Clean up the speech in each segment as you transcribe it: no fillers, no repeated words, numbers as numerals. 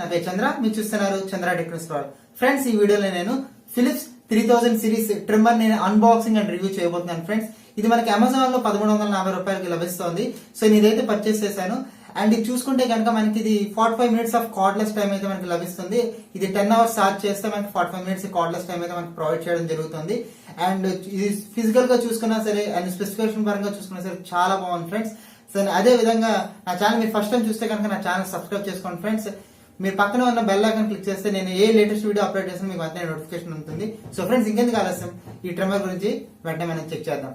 నా పేరు చంద్ర, మీరు చూస్తున్నారు చంద్ర టెక్నిక్స్ వరల్డ్. ఫ్రెండ్స్, ఈ వీడియోలో నేను ఫిలిప్స్ 3000 సిరీస్ ట్రిమ్మర్ నేను అన్బాక్సింగ్ అండ్ రివ్యూ చేయబోతున్నాను. ఫ్రెండ్స్, ఇది మనకి అమెజాన్ లో 1340 రూపాయలకి లభిస్తుంది. సో నేను ఇదైతే పర్చేస్ చేశాను. అండ్ ఇది చూసుకుంటే కనుక మనకి ఇది 45 మినిట్స్ ఆఫ్ కార్డ్లెస్ టైం అయితే మనకి లభిస్తుంది. ఇది 10 అవర్స్ ఛార్జ్ చేస్తే మనకి 45 మినిట్స్ కార్డ్లెస్ టైం అయితే మనకి ప్రొవైడ్ చేయడం జరుగుతుంది. అండ్ ఇది ఫిజికల్ గా చూసుకున్నా సరే అండ్ స్పెసిఫికేషన్ పరంగా చూసుకున్నా సరే చాలా బాగుంది ఫ్రెండ్స్. సో అదే విధంగా నా ఛానల్ మీరు ఫస్ట్ టైం చూస్తే కనుక నా ఛానల్ సబ్స్క్రైబ్ చేసుకోండి ఫ్రెండ్స్. మీరు పక్కన ఉన్న బెల్ ఐకాన్ క్లిక్ చేస్తే నేను ఏ లేటెస్ట్ వీడియో అప్లోడ్ చేసినా మీకు వెంటనే నోటిఫికేషన్ ఉంటుంది. సో ఫ్రెండ్స్, ఇంకెందుకు ఆలస్యం, ఈ ట్రిమ్మర్ గురించి వెంటనే మనం చెక్ చేద్దాం.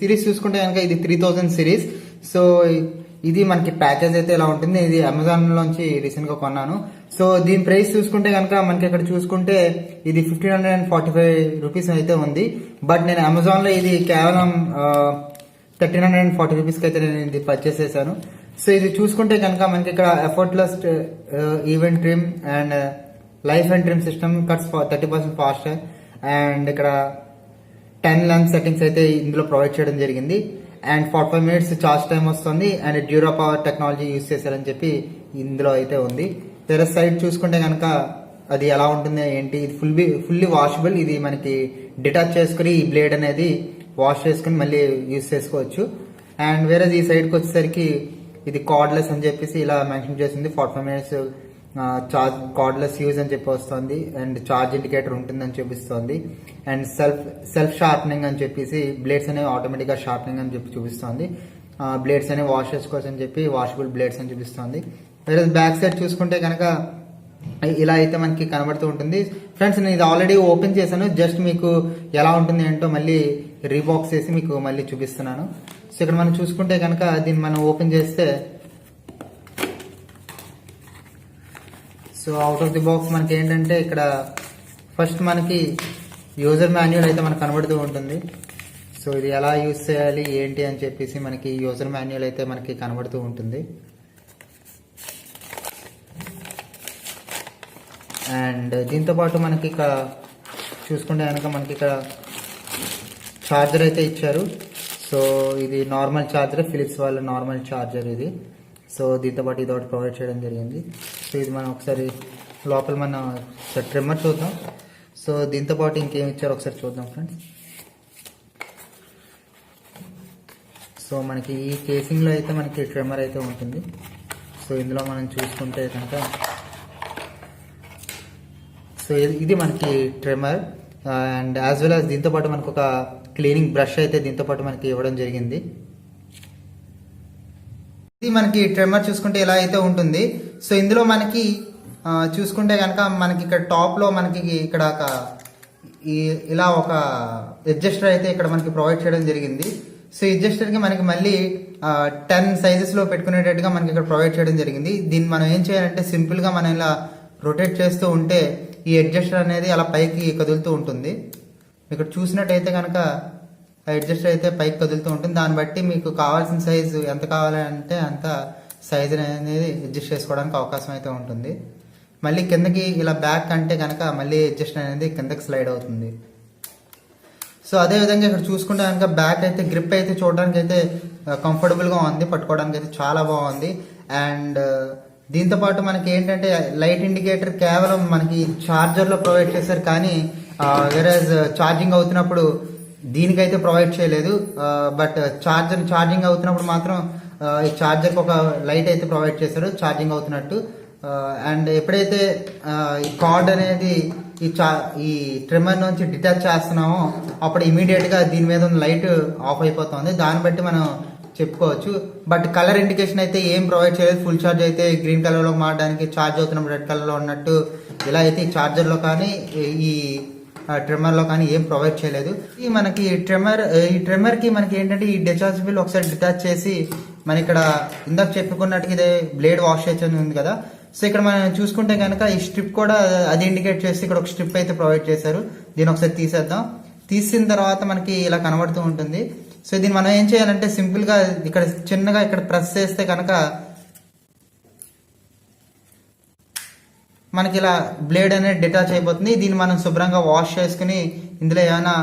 సిరీస్ చూసుకుంటే కనుక ఇది 3000 సిరీస్. సో ఇది మనకి ప్యాకేజ్ అయితే ఇలా ఉంటుంది. ఇది అమెజాన్ లోంచి రీసెంట్ గా కొన్నాను. సో దీని ప్రైస్ చూసుకుంటే కనుక మనకి ఇక్కడ చూసుకుంటే ఇది 1545 రూపీస్ అయితే ఉంది. బట్ నేను అమెజాన్ లో ఇది కేవలం 1340 రూపీస్ కి అయితే నేను ఇది పర్చేస్ చేశాను. సో ఇది చూసుకుంటే కనుక మనకి ఇక్కడ effortless event trim and life and trim system cuts 30% faster and ఇక్కడ 10 లెన్స్ సెట్టింగ్స్ అయితే ఇందులో ప్రొవైడ్ చేయడం జరిగింది. అండ్ 45 మినిట్స్ ఛార్జ్ టైం వస్తుంది. And dura power technology use చేశారని చెప్పి ఇందులో అయితే ఉంది. వేరే సైడ్ చూసుకుంటే కనుక అది ఎలా ఉంటుంది ఏంటి, ఇది ఫుల్లీ వాషబుల్. ఇది మనకి డిటాచ్ చేసుకుని ఈ బ్లేడ్ అనేది వాష్ చేసుకుని మళ్ళీ యూజ్ చేసుకోవచ్చు. అండ్ వేరే ఈ సైడ్కి వచ్చేసరికి ఇది కార్డ్లెస్ అని చెప్పేసి ఇలా మెన్షన్ చేసింది. 45 మినిట్స్ చార్జ్ కార్డ్లెస్ యూజ్ అని చెప్పి వస్తుంది. అండ్ చార్జ్ ఇండికేటర్ ఉంటుందని చూపిస్తుంది. అండ్ సెల్ఫ్ షార్పనింగ్ అని చెప్పేసి బ్లేడ్స్ అనేవి ఆటోమేటిక్గా షార్పనింగ్ అని చెప్పి చూపిస్తుంది. బ్లేడ్స్ అనేవి వాష్ చేసుకోవచ్చు అని చెప్పి వాషబుల్ బ్లేడ్స్ అని చూపిస్తుంది. వేరే బ్యాక్ సైడ్ చూసుకుంటే కనుక ఇలా అయితే మనకి కనబడుతూ ఉంటుంది. ఫ్రెండ్స్, నేను ఇది ఆల్రెడీ ఓపెన్ చేశాను. జస్ట్ మీకు ఎలా ఉంటుంది ఏంటో మళ్ళీ రీబాక్స్ చేసి మీకు మళ్ళీ చూపిస్తున్నాను. సో ఇక్కడ మనం చూసుకుంటే కనుక దీన్ని మనం ఓపెన్ చేస్తే so out of the box మనకి ఏంటంటే ఇక్కడ ఫస్ట్ మనకి యూజర్ మాన్యువల్ అయితే మనకు కనబడుతూ ఉంటుంది. సో ఇది ఎలా యూజ్ చేయాలి ఏంటి అని చెప్పేసి మనకి యూజర్ మాన్యువల్ అయితే మనకి కనబడుతూ ఉంటుంది. అండ్ దీంతో పాటు మనకి ఇక్కడ చూసుకుంటే కనుక మనకి ఇక్కడ ఛార్జర్ అయితే ఇచ్చారు. సో ఇది నార్మల్ ఛార్జర్, ఫిలిప్స్ వాళ్ళ నార్మల్ ఛార్జర్ ఇది. సో దీంతో పాటు ఇది ఒకటి ప్రొవైడ్ చేయడం జరిగింది. సో ఇది మనం ఒకసారి లోపల మనం ట్రిమ్మర్ చూద్దాం. సో దీంతో పాటు ఇంకేం ఇచ్చారో ఒకసారి చూద్దాం ఫ్రెండ్స్. సో మనకి ఈ కేసింగ్లో అయితే మనకి ట్రిమ్మర్ అయితే ఉంటుంది. సో ఇందులో మనం చూసుకుంటే కనుక సో ఇది మనకి trimmer and as well as దీంతో పాటు మనకు ఒక క్లీనింగ్ బ్రష్ అయితే దీంతో పాటు మనకి ఇవ్వడం జరిగింది. ఇది మనకి ట్రిమ్మర్ చూసుకుంటే ఇలా అయితే ఉంటుంది. సో ఇందులో మనకి చూసుకుంటే కనుక మనకి ఇక్కడ టాప్ లో మనకి ఇక్కడ ఇలా ఒక అడ్జస్టర్ అయితే ఇక్కడ మనకి ప్రొవైడ్ చేయడం జరిగింది. సో అడ్జస్టర్ కి మనకి మళ్ళీ 10 సైజెస్ లో పెట్టుకునేటట్టుగా మనకి ఇక్కడ ప్రొవైడ్ చేయడం జరిగింది. దీన్ని మనం ఏం చేయాలంటే సింపుల్ గా మనం ఇలా రొటేట్ చేస్తూ ఉంటే ఈ అడ్జస్టర్ అనేది అలా పైకి కదులుతూ ఉంటుంది. ఇక్కడ చూసినట్టయితే కనుక అడ్జస్టర్ అయితే పైకి కదులుతూ ఉంటుంది. దాన్ని బట్టి మీకు కావాల్సిన సైజు ఎంత కావాలంటే అంత సైజు అనేది అడ్జస్ట్ చేసుకోవడానికి అవకాశం అయితే ఉంటుంది. మళ్ళీ కిందకి ఇలా బ్యాక్ అంటే కనుక మళ్ళీ అడ్జస్టర్ అనేది కిందకి స్లైడ్ అవుతుంది. సో అదే విధంగా ఇక్కడ చూసుకుంటే కనుక బ్యాక్ అయితే గ్రిప్ అయితే చూడడానికి అయితే కంఫర్టబుల్ గా ఉంది, పట్టుకోవడానికి అయితే చాలా బాగుంది. అండ్ దీంతో పాటు మనకి ఏంటంటే లైట్ ఇండికేటర్ కేవలం మనకి ఛార్జర్ లో ప్రొవైడ్ చేశారు, కానీ వేరే ఛార్జింగ్ అవుతున్నప్పుడు దీనికైతే ప్రొవైడ్ చేయలేదు. బట్ ఛార్జింగ్ అవుతున్నప్పుడు మాత్రం ఈ ఛార్జర్ ఒక లైట్ అయితే ప్రొవైడ్ చేశారు ఛార్జింగ్ అవుతున్నట్టు. అండ్ ఎప్పుడైతే ఈ కార్డ్ అనేది ఈ ట్రిమ్మర్ నుంచి డిటాచ్ చేస్తున్నామో అప్పుడు ఇమీడియట్ గా దీని మీద ఉన్న లైట్ ఆఫ్ అయిపోతుంది. దాన్ని బట్టి మనం చెప్పుకోవచ్చు. బట్ కలర్ ఇండికేషన్ అయితే ఏం ప్రొవైడ్ చేయలేదు. ఫుల్ ఛార్జ్ అయితే గ్రీన్ కలర్ లో మారడానికి, ఛార్జ్ అవుతున్నప్పుడు రెడ్ కలర్ లో ఉన్నట్టు ఇలా అయితే ఈ ఛార్జర్ లో కానీ ఈ ట్రిమ్మర్ లో కానీ ఏం ప్రొవైడ్ చేయలేదు. ఈ మనకి ఈ ట్రిమ్మర్ కి మనకి ఏంటంటే ఈ డిటాచబుల్ ఒకసారి డిటాచ్ చేసి మన ఇక్కడ ఇందాక చెప్పుకున్నట్టుగా ఇదే బ్లేడ్ వాష్ చేయొచ్చు ఉంది కదా. సో ఇక్కడ మనం చూసుకుంటే కనుక ఈ స్ట్రిప్ కూడా అది ఇండికేట్ చేసి ఇక్కడ ఒక స్ట్రిప్ అయితే ప్రొవైడ్ చేశారు. దీన్ని ఒకసారి తీసేద్దాం. తీసిన తర్వాత మనకి ఇలా కనబడుతూ ఉంటుంది. సో దీన్ని మనం ఏం చేయాలంటే సింపుల్ గా ఇక్కడ చిన్నగా ఇక్కడ ప్రెస్ చేస్తే కనుక మనకి ఇలా బ్లేడ్ అనేది డిటాచ్ అయిపోతుంది. దీన్ని మనం శుభ్రంగా వాష్ చేసుకుని ఇందులో ఏమైనా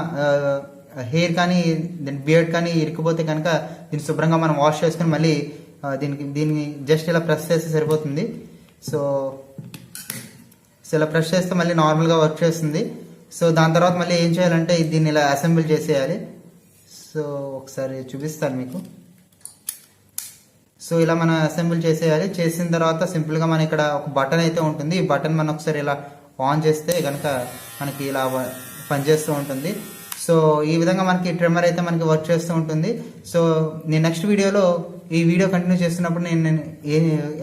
హెయిర్ కానీ దీని బియర్డ్ కానీ ఇరుక్కుపోతే కనుక దీన్ని శుభ్రంగా మనం వాష్ చేసుకుని మళ్ళీ దీన్ని జస్ట్ ఇలా ప్రెస్ చేస్తే సరిపోతుంది. సో ఇలా ప్రెస్ చేస్తే మళ్ళీ నార్మల్గా వర్క్ చేస్తుంది. సో దాని తర్వాత మళ్ళీ ఏం చేయాలంటే దీన్ని ఇలా అసెంబుల్ చేసేయాలి. సో ఒకసారి చూపిస్తాను మీకు. సో ఇలా మనం అసెంబుల్ చేసేయాలి. చేసిన తర్వాత సింపుల్గా మన ఇక్కడ ఒక బటన్ అయితే ఉంటుంది. ఈ బటన్ మనం ఒకసారి ఇలా ఆన్ చేస్తే కనుక మనకి ఇలా పనిచేస్తూ ఉంటుంది. సో ఈ విధంగా మనకి ట్రిమ్మర్ అయితే మనకి వర్క్ చేస్తూ ఉంటుంది. సో నేను నెక్స్ట్ వీడియోలో ఈ వీడియో కంటిన్యూ చేస్తున్నప్పుడు నేను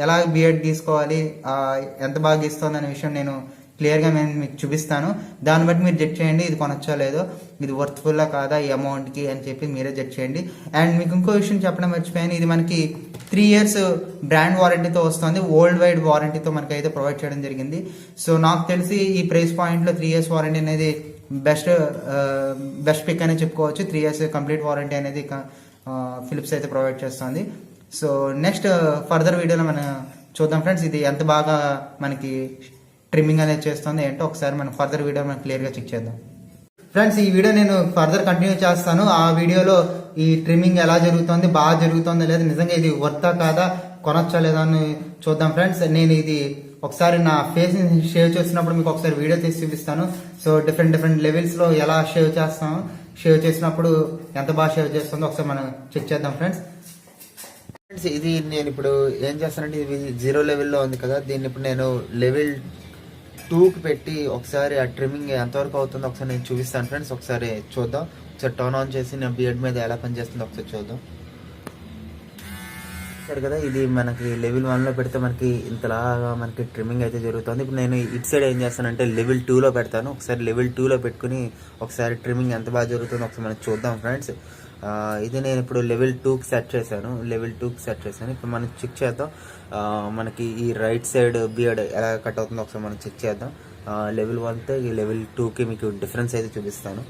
ఎలా బియర్డ్ తీసుకోవాలి, ఎంత బాగా గీస్తుంది అనే విషయం నేను క్లియర్గా నేను మీకు చూపిస్తాను. దాన్ని బట్టి మీరు జడ్జ్ చేయండి, ఇది కొనొచ్చా లేదో, ఇది వర్త్ఫుల్లా కాదా ఈ అమౌంట్కి అని చెప్పి మీరే జడ్జ్ చేయండి. అండ్ మీకు ఇంకో విషయం చెప్పడం మర్చిపోయాను, ఇది మనకి 3 years బ్రాండ్ వారంటీతో వస్తుంది. వరల్డ్ వైడ్ వారంటీతో మనకి అయితే ప్రొవైడ్ చేయడం జరిగింది. సో నాకు తెలిసి ఈ ప్రైస్ పాయింట్లో 3 years వారంటీ అనేది బెస్ట్ పిక్ అనే చెప్పుకోవచ్చు. 3 years కంప్లీట్ వారంటీ అనేది ఫిలిప్స్ అయితే ప్రొవైడ్ చేస్తుంది. సో నెక్స్ట్ ఫర్దర్ వీడియోలో మనం చూద్దాం ఫ్రెండ్స్, ఇది ఎంత బాగా మనకి ట్రిమ్మింగ్ అనేది చేస్తుంది ఏంటో ఒకసారి మనం ఫర్దర్ వీడియో మనం క్లియర్గా చెక్ చేద్దాం. ఫ్రెండ్స్ ఈ వీడియో నేను ఫర్దర్ కంటిన్యూ చేస్తాను. ఆ వీడియోలో ఈ ట్రిమ్మింగ్ ఎలా జరుగుతుంది, బాగా జరుగుతుందో లేదా, నిజంగా ఇది వర్తా కాదా, కొనొచ్చా లేదా అని చూద్దాం ఫ్రెండ్స్. నేను ఇది ఒకసారి నా ఫేస్ షేవ్ చేసినప్పుడు మీకు ఒకసారి వీడియో తీసి చూపిస్తాను. సో డిఫరెంట్ లెవెల్స్లో ఎలా షేవ్ చేస్తాము, షేవ్ చేసినప్పుడు ఎంత బాగా షేవ్ చేస్తుందో ఒకసారి మనం చెక్ చేద్దాం ఫ్రెండ్స్. ఇది నేను ఇప్పుడు ఏం చేస్తానంటే, ఇది 0 లెవెల్లో ఉంది కదా, దీన్ని ఇప్పుడు నేను లెవెల్ 2కి పెట్టి ఒకసారి ఆ ట్రిమ్మింగ్ ఎంతవరకు అవుతుందో ఒకసారి నేను చూపిస్తాను ఫ్రెండ్స్. ఒకసారి చూద్దాం. ఒకసారి టర్న్ ఆన్ చేసి నా బియర్డ్ మీద ఎలా పనిచేస్తుందో ఒకసారి చూద్దాం. సరే కదా, ఇది మనకి లెవెల్ 1లో పెడితే మనకి ఇంతలాగా మనకి ట్రిమ్మింగ్ అయితే జరుగుతుంది. ఇప్పుడు నేను ఇటు సైడ్ ఏం చేస్తానంటే లెవెల్ 2లో పెడతాను. ఒకసారి లెవెల్ 2లో పెట్టుకుని ఒకసారి ట్రిమ్మింగ్ ఎంత బాగా జరుగుతుందో ఒకసారి మనం చూద్దాం ఫ్రెండ్స్. ఇది నేను ఇప్పుడు లెవెల్ 2కి సెట్ చేశాను. ఇప్పుడు మనం చెక్ చేద్దాం మనకి ఈ రైట్ సైడ్ బియర్డ్ ఎలా కట్ అవుతుందో ఒకసారి మనం చెక్ చేద్దాం. లెవెల్ 1తో ఈ లెవెల్ 2కి మీకు డిఫరెన్స్ అయితే చూపిస్తాను.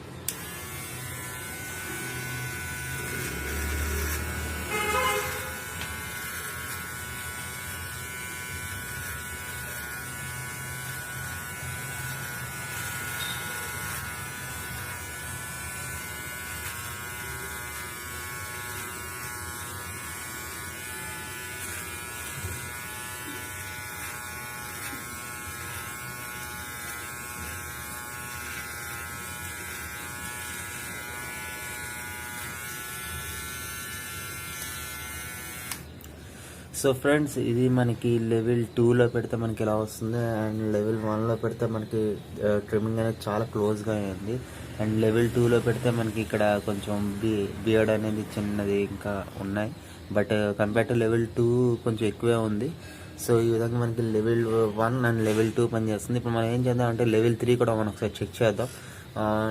సో ఫ్రెండ్స్ ఇది మనకి లెవెల్ 2లో పెడితే మనకి ఇలా వస్తుంది. అండ్ లెవెల్ 1లో పెడితే మనకి ట్రిమ్మింగ్ అనేది చాలా క్లోజ్గా అయింది. అండ్ లెవెల్ 2లో పెడితే మనకి ఇక్కడ కొంచెం బియర్డ్ అనేది చిన్నది ఇంకా ఉన్నాయి. బట్ కంపేర్ టు లెవెల్ 2 కొంచెం ఎక్కువే ఉంది. సో ఈ విధంగా మనకి లెవెల్ 1 అండ్ లెవెల్ 2 పనిచేస్తుంది. ఇప్పుడు మనం ఏం చేద్దాం అంటే లెవెల్ 3 కూడా మనం ఒకసారి చెక్ చేద్దాం.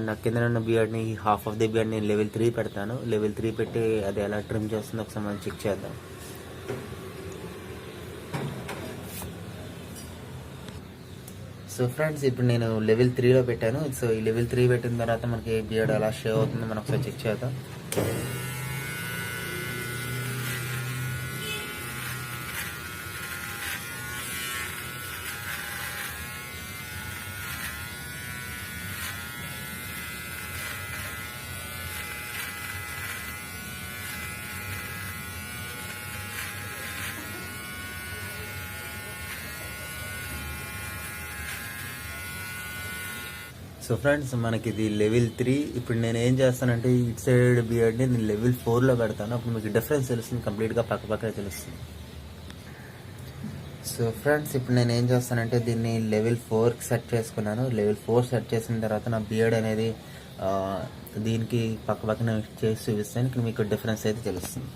నా కింద ఉన్న బియర్డ్ని, హాఫ్ ఆఫ్ ది బియర్డ్ని లెవెల్ 3 పెడతాను. లెవెల్ 3 పెట్టి అది ఎలా ట్రిమ్ చేస్తుందో ఒకసారి మనం చెక్ చేద్దాం. సో ఫ్రెండ్స్ ఇప్పుడు నేను లెవెల్ 3లో పెట్టాను. సో ఈ లెవెల్ 3 పెట్టిన తర్వాత మనకి బియర్డ్ ఎలా షేవ్ అవుతుందో మనం ఒకసారి చెక్ చేద్దాం. సో ఫ్రెండ్స్ మనకి ఇది లెవెల్ 3. ఇప్పుడు నేను ఏం చేస్తానంటే ఇటు సైడ్ బియర్డ్ని నేను లెవెల్ 4లో పెడతాను. అప్పుడు మీకు డిఫరెన్స్ తెలుస్తుంది, కంప్లీట్గా పక్కపక్కనే తెలుస్తుంది. సో ఫ్రెండ్స్ ఇప్పుడు నేను ఏం చేస్తానంటే దీన్ని లెవెల్ 4కి సెట్ చేసుకున్నాను. లెవెల్ 4 సెట్ చేసిన తర్వాత నా బియర్డ్ అనేది దీనికి పక్కపక్కన చేసి చూపిస్తాను. ఇక్కడ మీకు డిఫరెన్స్ అయితే తెలుస్తుంది.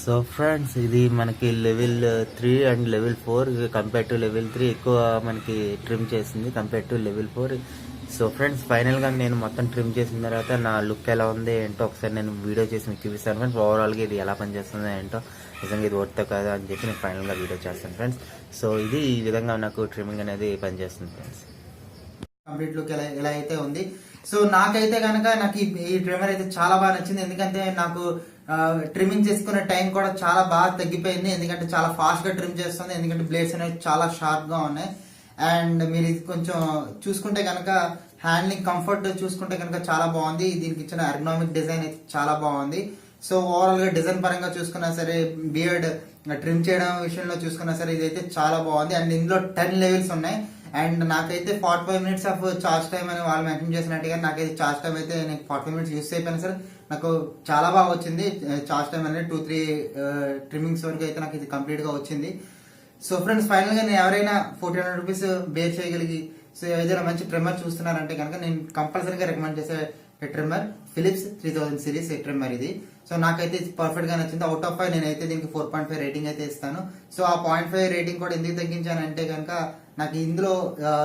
సో సో ఫ్రెండ్స్, ఇది మనకి level 3 and level 4 compare to level 3 ఎక్కువ మనకి ట్రిమ్ చేసింది compare to level 4. So friends, ఫైనల్గా నేను మొత్తం ట్రిమ్ చేసిన తర్వాత నా లుక్ ఎలా ఉంది ఏంటో ఒకసారి నేను వీడియో చేసి మీకు చూపిస్తాను ఫ్రెండ్స్. ఓవరాల్గా ఇది ఎలా పనిచేస్తుందో ఏంటో, నిజంగా ఇది వర్త్ కాదా అని చెప్పి నేను ఫైనల్గా వీడియో చేస్తాను ఫ్రెండ్స్. సో ఇది ఈ విధంగా నాకు ట్రిమ్మింగ్ అనేది పనిచేస్తుంది ఫ్రెండ్స్. కంప్లీట్ లుక్ ఎలా అయితే ఉంది. సో నాకైతే కనుక నాకు ఈ ట్రిమ్మర్ అయితే చాలా బాగా నచ్చింది. ఎందుకంటే నాకు ట్రిమ్మింగ్ చేసుకునే టైం కూడా చాలా బాగా తగ్గిపోయింది. ఎందుకంటే చాలా ఫాస్ట్ గా ట్రిమ్ చేస్తుంది. ఎందుకంటే బ్లేడ్స్ అనేవి చాలా షార్ప్ గా ఉన్నాయి. అండ్ మీరు ఇది కొంచెం చూసుకుంటే కనుక హ్యాండ్లింగ్ కంఫర్ట్ చూసుకుంటే కనుక చాలా బాగుంది. దీనికి ఇచ్చిన ఎర్గనామిక్ డిజైన్ అయితే చాలా బాగుంది. సో ఓవరాల్ గా డిజైన్ పరంగా చూసుకున్నా సరే, బియర్డ్ ట్రిమ్ చేయడం విషయంలో చూసుకున్నా సరే, ఇదైతే చాలా బాగుంది. అండ్ ఇందులో 10 లెవెల్స్ ఉన్నాయి. అండ్ నాకైతే 45 minutes ఆఫ్ చార్జ్ టైం అని వాళ్ళు మెన్షన్ చేసినట్టుగా నాకైతే చార్జ్ టైం అయితే నేను 45 minutes యూస్ అయిపోయినా సరే నాకు చాలా బాగా వచ్చింది. చార్జ్ టైం అనేది 2-3 ట్రిమ్మింగ్స్ వరకు అయితే నాకు ఇది కంప్లీట్ గా వచ్చింది. సో ఫ్రెండ్స్, ఫైనల్ గా నేను ఎవరైనా 1400 రూపీస్ బేర్ చేయగలిగి సో ఏదైనా మంచి ట్రిమ్మర్ చూస్తున్నారంటే కనుక నేను కంపల్సరీగా రికమెండ్ చేసే ట్రిమ్మర్ ఫిలిప్స్ 3000 సిరీస్ ట్రిమ్మర్ ఇది. సో నాకైతే పర్ఫెక్ట్ గా నచ్చింది. అవుట్ ఆఫ్ 5 నేనైతే దీనికి 4.5 రేటింగ్ అయితే ఇస్తాను. సో ఆ 0.5 రేటింగ్ కూడా ఎందుకు తగ్గించానంటే కనుక నాకు ఇందులో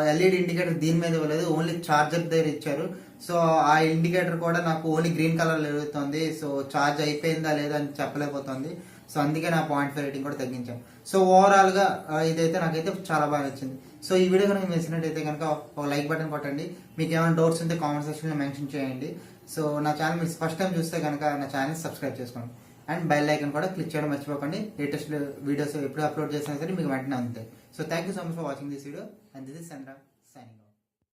ఎల్ఈడి ఇండికేటర్ దీని మీద ఇవ్వలేదు, ఓన్లీ చార్జర్ దగ్గర ఇచ్చారు. సో ఆ ఇండికేటర్ కూడా నాకు ఓన్లీ గ్రీన్ కలర్ వెలుగుతుంది. సో చార్జ్ అయిపోయిందా లేదా అని చెప్పలేకపోతుంది. సో అందుకే నా 0.5 రేటింగ్ కూడా తగ్గించాను. సో ఓవరాల్ గా ఇదైతే నాకైతే చాలా బాగా నచ్చింది. సో ఈ వీడియో కనుక నచ్చినట్టయితే కనుక ఒక లైక్ బటన్ కొట్టండి. మీకు ఏమైనా డౌట్స్ ఉంటే కామెంట్ సెక్షన్ లో మెన్షన్ చేయండి. సో నా ఛానల్ మీరు ఫస్ట్ టైం చూస్తే కనుక నా ఛానల్ సబ్స్క్రైబ్ చేసుకోండి. అండ్ బెల్ ఐకన్ కూడా క్లిక్ చేయడం మర్చిపోకండి. లేటెస్ట్ వీడియోస్ ఎప్పుడు అప్లోడ్ చేసినా సరే మీకు వెంటనే అందుతాయి. So thank you so much for watching this video. And this is Chandra signing.